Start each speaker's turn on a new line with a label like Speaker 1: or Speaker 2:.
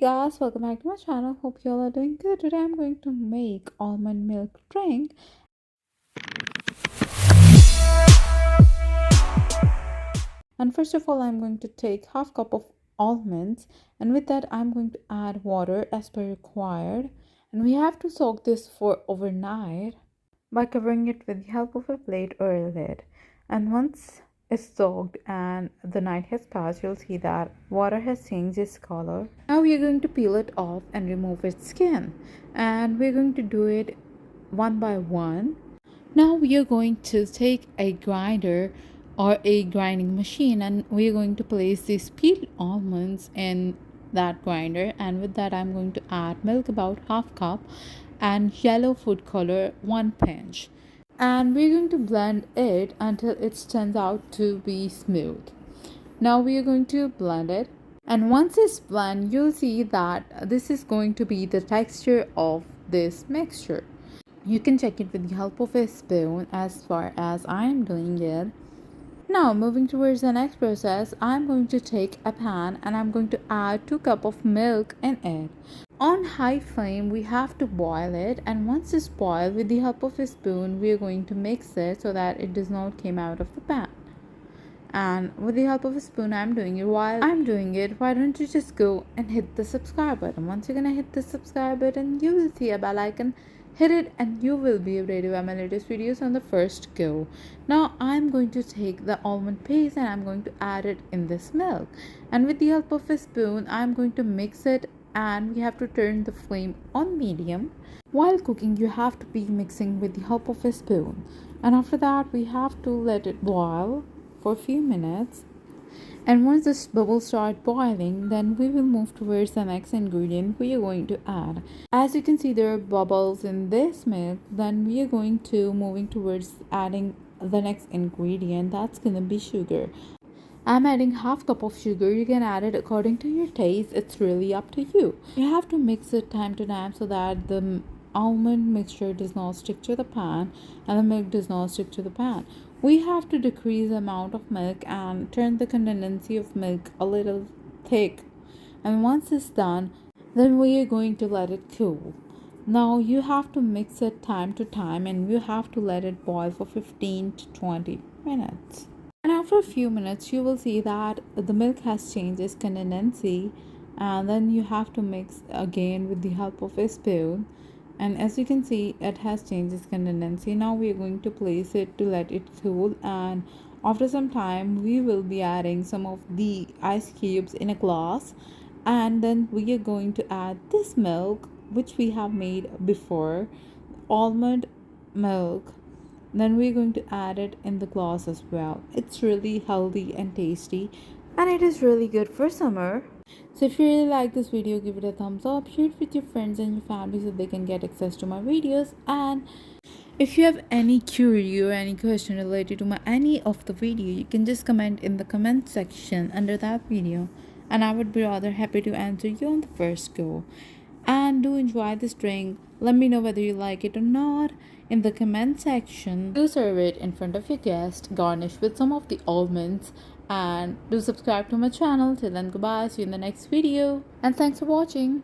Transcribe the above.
Speaker 1: guys, welcome back to my channel. Hope you all are doing good. Today I'm going to make almond milk drink. And first of all, I'm going to take half cup of almonds, and with that I'm going to add water as per required. And we have to soak this for overnight by covering it with the help of a plate or a lid. And once it's soaked and the night has passed, you'll see that water has changed its color. Now we're going to peel it off and remove its skin, and we're going to do it one by one. Now we are going to take a grinder or a grinding machine, and we are going to place these peeled almonds in that grinder. And with that I'm going to add milk about half cup and yellow food color 1 pinch, and we're going to blend it until it turns out to be smooth. Now we are going to blend it, and once it's blended you'll see that this is going to be the texture of this mixture. You can check it with the help of a spoon as far as I am doing it. Now moving towards the next process, I'm going to take a pan and I'm going to add 2 cups of milk in it. On high flame we have to boil it, and once it's boiled, with the help of a spoon we are going to mix it so that it does not come out of the pan. And with the help of a spoon I'm doing it. While I'm doing it, why don't you just go and hit the subscribe button. Once you're gonna hit the subscribe button, you will see a bell icon. Hit it and you will be updated with my latest videos on the first go. Now I'm going to take the almond paste and I'm going to add it in this milk, and with the help of a spoon I'm going to mix it, and we have to turn the flame on medium. While cooking you have to be mixing with the help of a spoon, and after that we have to let it boil for a few minutes. And once this bubbles start boiling, then we will move towards the next ingredient we are going to add. As you can see, there are bubbles in this milk. Then we are going to moving towards adding the next ingredient. That's gonna be sugar. I'm adding half cup of sugar. You can add it according to your taste. It's really up to you. You have to mix it time to time so that the almond mixture does not stick to the pan and the milk does not stick to the pan. We have to decrease the amount of milk and turn the consistency of milk a little thick. And once it's done, then we are going to let it cool. Now you have to mix it time to time, and you have to let it boil for 15 to 20 minutes. And after a few minutes you will see that the milk has changed its consistency, and then you have to mix again with the help of a spoon. And as you can see, it has changed its consistency. Now we are going to place it to let it cool, and after some time we will be adding some of the ice cubes in a glass, and then we are going to add this milk which we have made before, almond milk. Then we're going to add it in the glass as well. It's really healthy and tasty, and it is really good for summer. So if you really like this video, give it a thumbs up, share it with your friends and your family so they can get access to my videos. And if you have any query or any question related to any of the video, you can just comment in the comment section under that video, and I would be rather happy to answer you on the first go. And do enjoy this drink. Let me know whether you like it or not in the comment section. Do serve it in front of your guest, garnish with some of the almonds, and do subscribe to my channel. Till then, goodbye, see you in the next video, and thanks for watching.